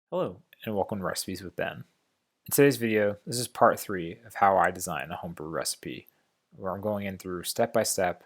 Hello, and welcome to Recipes with Ben. In today's video, this is part 3 of how I design a homebrew recipe, where I'm going in through step by step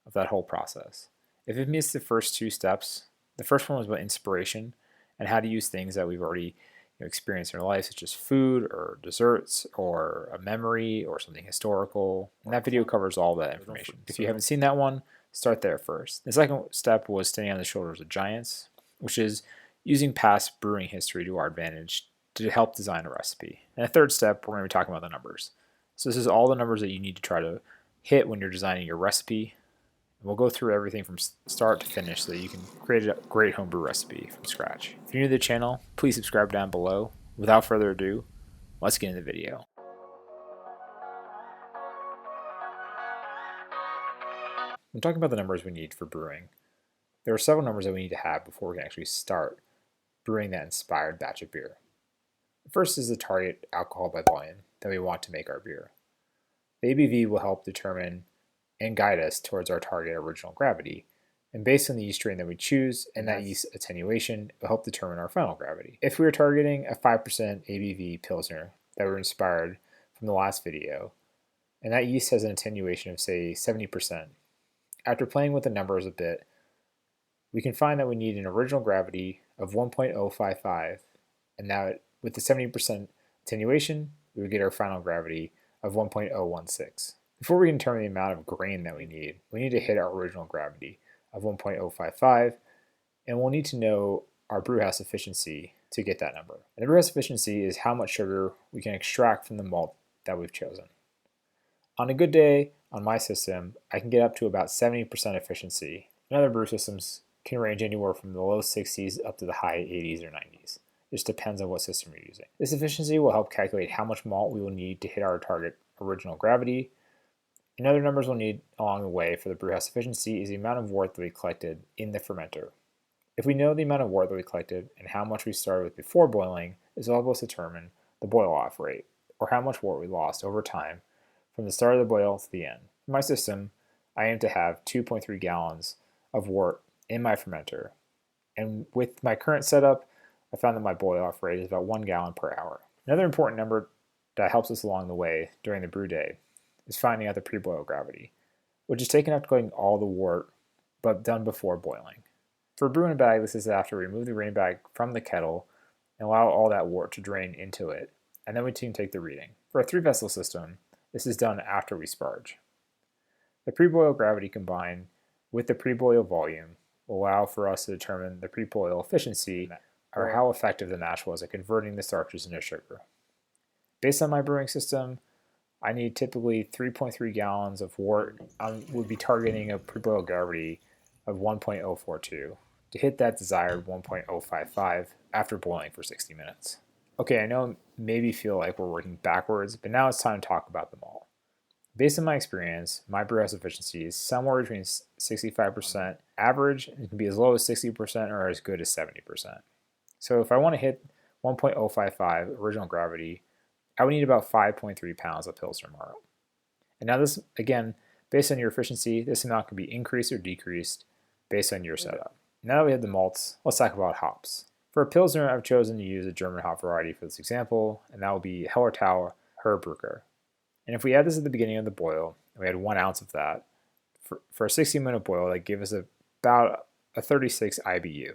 of that whole process. If you've missed the first 2 steps, the first one was about inspiration and how to use things that we've already experienced in our life, such as food or desserts or a memory or something historical. And that video covers all that information. If you haven't seen that one, start there first. The second step was standing on the shoulders of giants, which is using past brewing history to our advantage to help design a recipe. And the third step, we're going to be talking about the numbers. So this is all the numbers that you need to try to hit when you're designing your recipe. And we'll go through everything from start to finish so that you can create a great homebrew recipe from scratch. If you're new to the channel, please subscribe down below. Without further ado, let's get into the video. When talking about the numbers we need for brewing, there are several numbers that we need to have before we can actually start brewing that inspired batch of beer. The first is the target alcohol by volume that we want to make our beer. The ABV will help determine and guide us towards our target original gravity, and based on the yeast strain that we choose and that yeast attenuation, it will help determine our final gravity. If we are targeting a 5% ABV Pilsner that were inspired from the last video, and that yeast has an attenuation of say 70%, after playing with the numbers a bit, we can find that we need an original gravity of 1.055, and now with the 70% attenuation, we would get our final gravity of 1.016. Before we can determine the amount of grain that we need to hit our original gravity of 1.055, and we'll need to know our brewhouse efficiency to get that number. And the brewhouse efficiency is how much sugar we can extract from the malt that we've chosen. On a good day, on my system, I can get up to about 70% efficiency. In other brew systems, can range anywhere from the low 60s up to the high 80s or 90s. It just depends on what system you're using. This efficiency will help calculate how much malt we will need to hit our target original gravity. And other numbers we'll need along the way for the brewhouse efficiency is the amount of wort that we collected in the fermenter. If we know the amount of wort that we collected and how much we started with before boiling, this will help us determine the boil-off rate, or how much wort we lost over time from the start of the boil to the end. In my system, I aim to have 2.3 gallons of wort in my fermenter, and with my current setup, I found that my boil-off rate is about 1 gallon per hour. Another important number that helps us along the way during the brew day is finding out the pre-boil gravity, which is taken after collecting all the wort, but done before boiling. For a brew in a bag, this is after we remove the rain bag from the kettle and allow all that wort to drain into it, and then we can take the reading. For a 3-vessel system, this is done after we sparge. The pre-boil gravity combined with the pre-boil volume will allow for us to determine the pre-boil efficiency or how effective the mash was at converting the starches into sugar. Based on my brewing system, I need typically 3.3 gallons of wort. I would be targeting a pre-boil gravity of 1.042 to hit that desired 1.055 after boiling for 60 minutes. Okay, I know it maybe feel like we're working backwards, but now it's time to talk about them all. Based on my experience, my brewhouse efficiency is somewhere between 65% average, and it can be as low as 60% or as good as 70%. So if I want to hit 1.055 original gravity, I would need about 5.3 pounds of Pilsner malt. And now this, again, based on your efficiency, this amount can be increased or decreased based on your setup. Now that we have the malts, let's talk about hops. For a Pilsner, I've chosen to use a German hop variety for this example, and that will be Hellertau Herbrucker. And if we add this at the beginning of the boil, and we had 1 ounce of that, for a 60-minute boil, that gives us about a 36 IBU.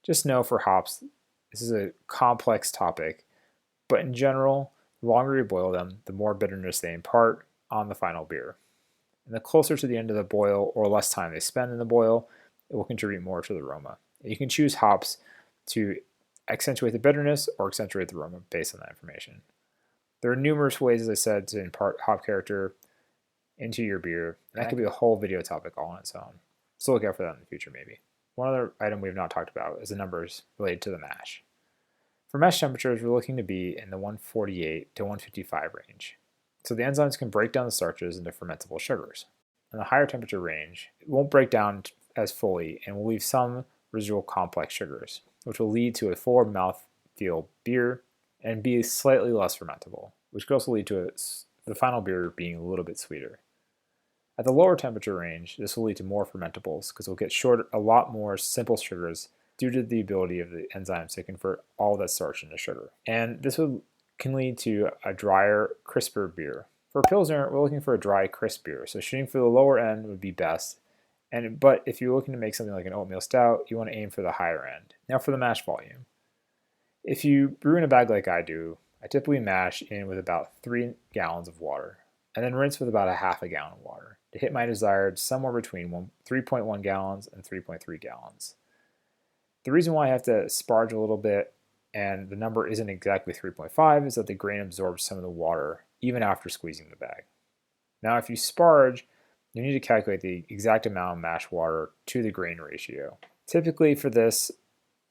Just know for hops, this is a complex topic, but in general, the longer you boil them, the more bitterness they impart on the final beer. And the closer to the end of the boil or less time they spend in the boil, it will contribute more to the aroma. And you can choose hops to accentuate the bitterness or accentuate the aroma based on that information. There are numerous ways, as I said, to impart hop character into your beer, and that could be a whole video topic all on its own. So look out for that in the future, maybe. One other item we have not talked about is the numbers related to the mash. For mash temperatures, we're looking to be in the 148 to 155 range. So the enzymes can break down the starches into fermentable sugars. In the higher temperature range, it won't break down as fully and will leave some residual complex sugars, which will lead to a fuller mouthfeel beer and be slightly less fermentable, which could also lead to the final beer being a little bit sweeter. At the lower temperature range, this will lead to more fermentables because we'll get a lot more simple sugars due to the ability of the enzymes to convert all that starch into sugar. And this can lead to a drier, crisper beer. For a Pilsner, we're looking for a dry, crisp beer, so shooting for the lower end would be best. But if you're looking to make something like an oatmeal stout, you want to aim for the higher end. Now for the mash volume. If you brew in a bag like I do, I typically mash in with about 3 gallons of water, and then rinse with about a half a gallon of water to hit my desired somewhere between 3.1 gallons and 3.3 gallons. The reason why I have to sparge a little bit and the number isn't exactly 3.5 is that the grain absorbs some of the water even after squeezing the bag. Now if you sparge, you need to calculate the exact amount of mash water to the grain ratio. Typically for this,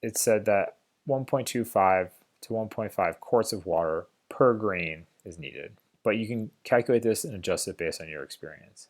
it's said that 1.25 to 1.5 quarts of water per grain is needed, but you can calculate this and adjust it based on your experience.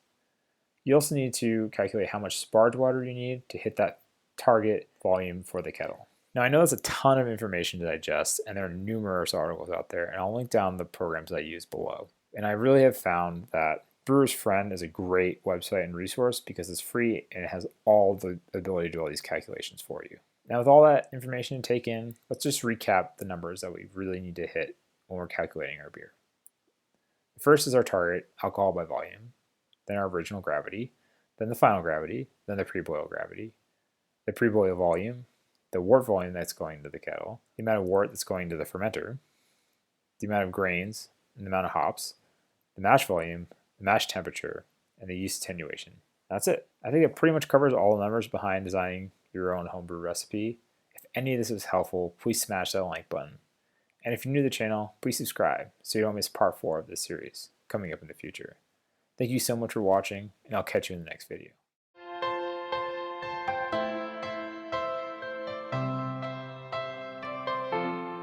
You also need to calculate how much sparge water you need to hit that target volume for the kettle. Now I know that's a ton of information to digest, and there are numerous articles out there, and I'll link down the programs I use below. And I really have found that Brewer's Friend is a great website and resource because it's free and it has all the ability to do all these calculations for you. Now with all that information to take in, let's just recap the numbers that we really need to hit when we're calculating our beer. The first is our target, alcohol by volume, then our original gravity, then the final gravity, then the pre-boil gravity, the pre-boil volume, the wort volume that's going into the kettle, the amount of wort that's going to the fermenter, the amount of grains, and the amount of hops, the mash volume, the mash temperature, and the yeast attenuation. That's it. I think it pretty much covers all the numbers behind designing your own homebrew recipe. If any of this was helpful, please smash that like button. And if you're new to the channel, please subscribe so you don't miss part 4 of this series coming up in the future. Thank you so much for watching, and I'll catch you in the next video.